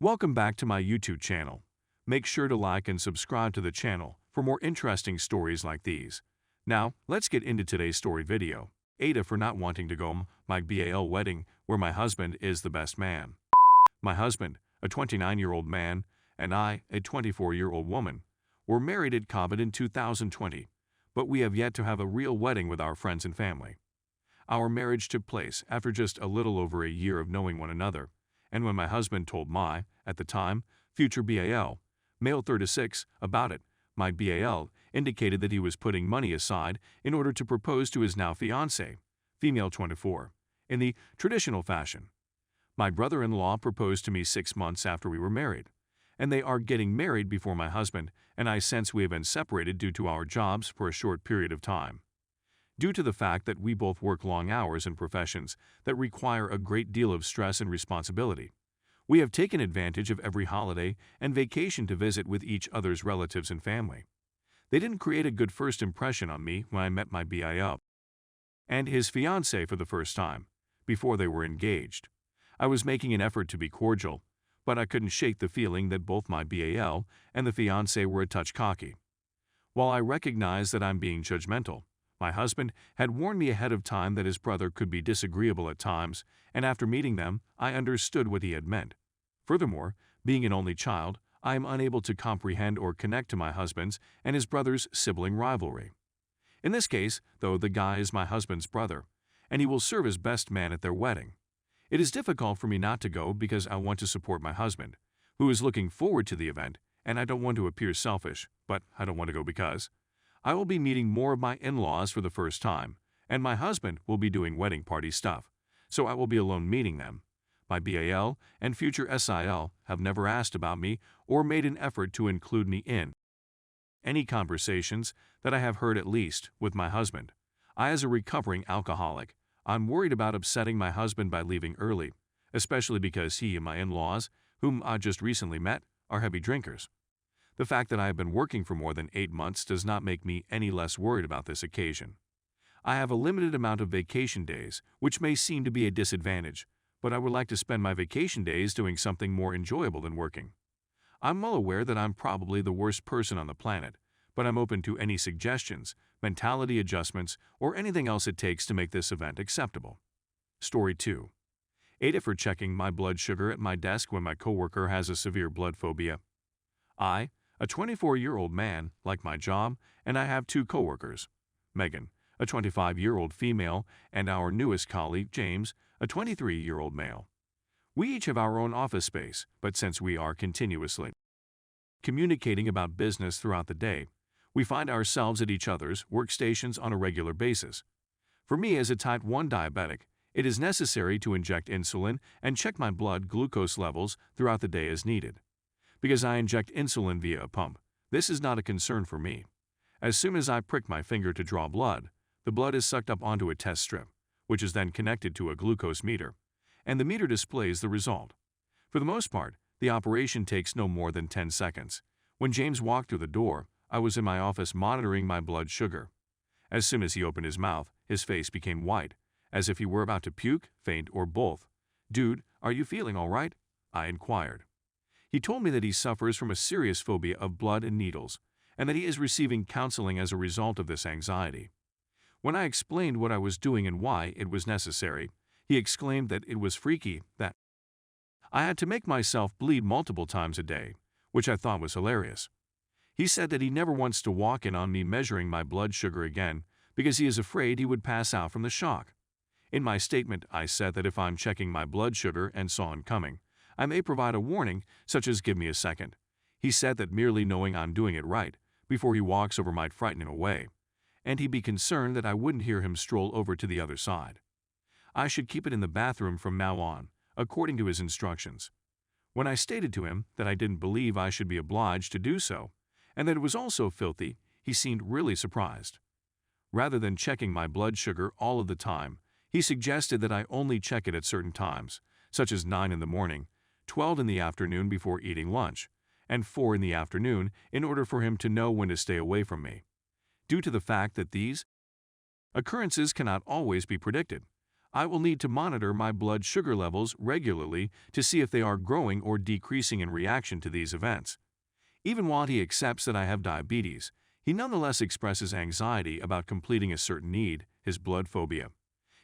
Welcome back to my YouTube channel. Make sure to like and subscribe to the channel for more interesting stories like these. Now, let's get into today's story video. AITA for not wanting to go my BIL wedding where my husband is the best man. My husband, a 29-year-old man, and I, a 24-year-old woman, were married at COVID in 2020, but we have yet to have a real wedding with our friends and family. Our marriage took place after just a little over a year of knowing one another, and when my husband told my, at the time, future BIL, male 36, about it, my BIL indicated that he was putting money aside in order to propose to his now fiancée, female 24, in the traditional fashion. My brother-in-law proposed to me 6 months after we were married, and they are getting married before my husband and I since we have been separated due to our jobs for a short period of time. Due to the fact that we both work long hours in professions that require a great deal of stress and responsibility, we have taken advantage of every holiday and vacation to visit with each other's relatives and family. They didn't create a good first impression on me when I met my BIL and his fiancée for the first time, before they were engaged. I was making an effort to be cordial, but I couldn't shake the feeling that both my BIL and the fiancée were a touch cocky. While I recognize that I'm being judgmental, my husband had warned me ahead of time that his brother could be disagreeable at times, and after meeting them, I understood what he had meant. Furthermore, being an only child, I am unable to comprehend or connect to my husband's and his brother's sibling rivalry. In this case, though, the guy is my husband's brother, and he will serve as best man at their wedding. It is difficult for me not to go because I want to support my husband, who is looking forward to the event, and I don't want to appear selfish, but I don't want to go because I will be meeting more of my in-laws for the first time, and my husband will be doing wedding party stuff, so I will be alone meeting them. My BIL and future SIL have never asked about me or made an effort to include me in any conversations that I have heard, at least with my husband. I, as a recovering alcoholic, I'm worried about upsetting my husband by leaving early, especially because he and my in-laws, whom I just recently met, are heavy drinkers. The fact that I have been working for more than 8 months does not make me any less worried about this occasion. I have a limited amount of vacation days, which may seem to be a disadvantage, but I would like to spend my vacation days doing something more enjoyable than working. I'm well aware that I'm probably the worst person on the planet, but I'm open to any suggestions, mentality adjustments, or anything else it takes to make this event acceptable. Story 2. AITA for checking my blood sugar at my desk when my coworker has a severe blood phobia. I, a 24-year-old man, like my job, and I have 2 coworkers, Megan, a 25-year-old female, and our newest colleague, James, a 23-year-old male. We each have our own office space, but since we are continuously communicating about business throughout the day, we find ourselves at each other's workstations on a regular basis. For me, as a type 1 diabetic, it is necessary to inject insulin and check my blood glucose levels throughout the day as needed. Because I inject insulin via a pump, this is not a concern for me. As soon as I prick my finger to draw blood, the blood is sucked up onto a test strip, which is then connected to a glucose meter, and the meter displays the result. For the most part, the operation takes no more than 10 seconds. When James walked through the door, I was in my office monitoring my blood sugar. As soon as he opened his mouth, his face became white, as if he were about to puke, faint, or both. "Dude, are you feeling all right?" I inquired. He told me that he suffers from a serious phobia of blood and needles, and that he is receiving counseling as a result of this anxiety. When I explained what I was doing and why it was necessary, he exclaimed that it was freaky that I had to make myself bleed multiple times a day, which I thought was hilarious. He said that he never wants to walk in on me measuring my blood sugar again because he is afraid he would pass out from the shock. In my statement, I said that if I'm checking my blood sugar and saw him coming, I may provide a warning, such as "give me a second." He said that merely knowing I'm doing it right before he walks over might frighten him away, and he'd be concerned that I wouldn't hear him stroll over to the other side. I should keep it in the bathroom from now on, according to his instructions. When I stated to him that I didn't believe I should be obliged to do so, and that it was also filthy, he seemed really surprised. Rather than checking my blood sugar all of the time, he suggested that I only check it at certain times, such as 9 in the morning, 12 in the afternoon before eating lunch, and 4 in the afternoon in order for him to know when to stay away from me. Due to the fact that these occurrences cannot always be predicted, I will need to monitor my blood sugar levels regularly to see if they are growing or decreasing in reaction to these events. Even while he accepts that I have diabetes, he nonetheless expresses anxiety about completing a certain need, his blood phobia.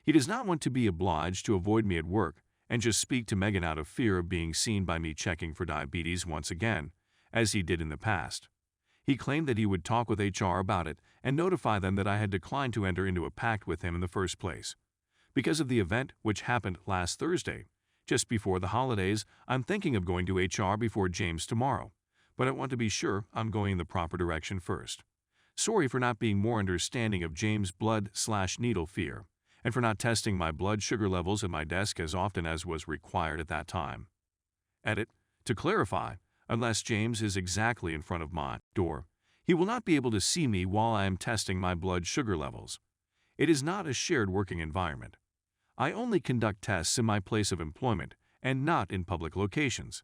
He does not want to be obliged to avoid me at work and just speak to Megan out of fear of being seen by me checking for diabetes once again, as he did in the past. He claimed that he would talk with HR about it and notify them that I had declined to enter into a pact with him in the first place. Because of the event which happened last Thursday, just before the holidays, I'm thinking of going to HR before James tomorrow, but I want to be sure I'm going in the proper direction first. Sorry for not being more understanding of James' blood/needle fear, and for not testing my blood sugar levels at my desk as often as was required at that time. Edit. To clarify, unless James is exactly in front of my door, he will not be able to see me while I am testing my blood sugar levels. It is not a shared working environment. I only conduct tests in my place of employment and not in public locations.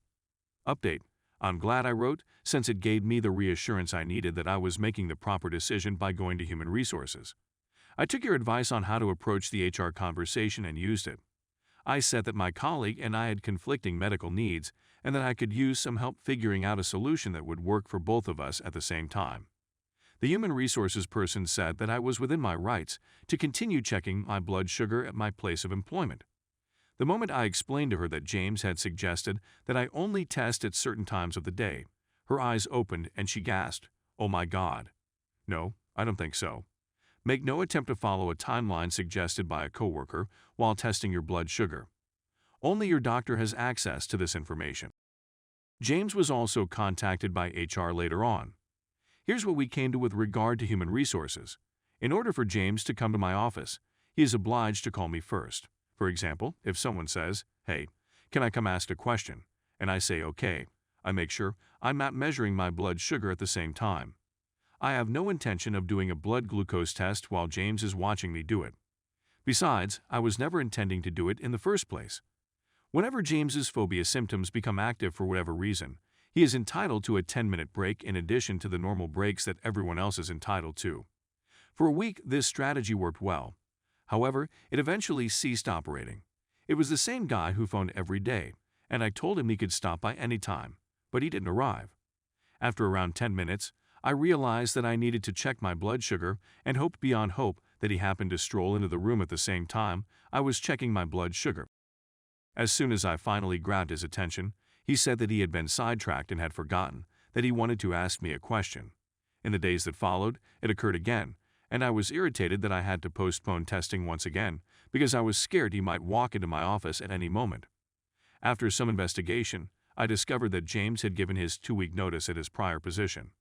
Update. I'm glad I wrote, since it gave me the reassurance I needed that I was making the proper decision by going to Human Resources. I took your advice on how to approach the HR conversation and used it. I said that my colleague and I had conflicting medical needs and that I could use some help figuring out a solution that would work for both of us at the same time. The Human Resources person said that I was within my rights to continue checking my blood sugar at my place of employment. The moment I explained to her that James had suggested that I only test at certain times of the day, her eyes opened and she gasped, "Oh my God." No, I don't think so. Make no attempt to follow a timeline suggested by a coworker while testing your blood sugar. Only your doctor has access to this information. James was also contacted by HR later on. Here's what we came to with regard to Human Resources. In order for James to come to my office, he is obliged to call me first. For example, if someone says, "Hey, can I come ask a question?" and I say, "Okay," I make sure I'm not measuring my blood sugar at the same time. I have no intention of doing a blood glucose test while James is watching me do it. Besides, I was never intending to do it in the first place. Whenever James's phobia symptoms become active for whatever reason, he is entitled to a 10-minute break in addition to the normal breaks that everyone else is entitled to. For a week, this strategy worked well. However, it eventually ceased operating. It was the same guy who phoned every day, and I told him he could stop by any time, but he didn't arrive. After around 10 minutes, I realized that I needed to check my blood sugar and hoped beyond hope that he happened to stroll into the room at the same time I was checking my blood sugar. As soon as I finally grabbed his attention, he said that he had been sidetracked and had forgotten that he wanted to ask me a question. In the days that followed, it occurred again, and I was irritated that I had to postpone testing once again because I was scared he might walk into my office at any moment. After some investigation, I discovered that James had given his 2-week notice at his prior position.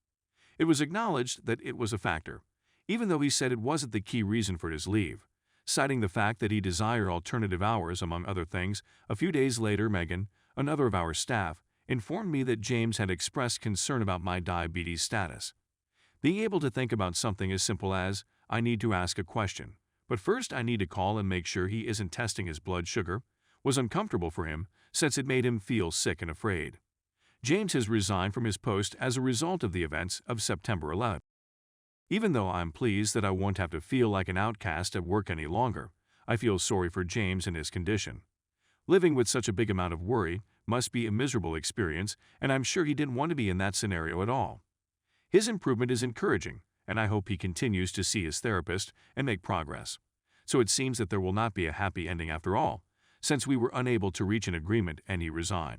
It was acknowledged that it was a factor, even though he said it wasn't the key reason for his leave, citing the fact that he desired alternative hours among other things. A few days later, Megan, another of our staff, informed me that James had expressed concern about my diabetes status. Being able to think about something as simple as, "I need to ask a question, but first I need to call and make sure he isn't testing his blood sugar," was uncomfortable for him since it made him feel sick and afraid. James has resigned from his post as a result of the events of September 11th. Even though I'm pleased that I won't have to feel like an outcast at work any longer, I feel sorry for James and his condition. Living with such a big amount of worry must be a miserable experience, and I'm sure he didn't want to be in that scenario at all. His improvement is encouraging, and I hope he continues to see his therapist and make progress. So it seems that there will not be a happy ending after all, since we were unable to reach an agreement and he resigned.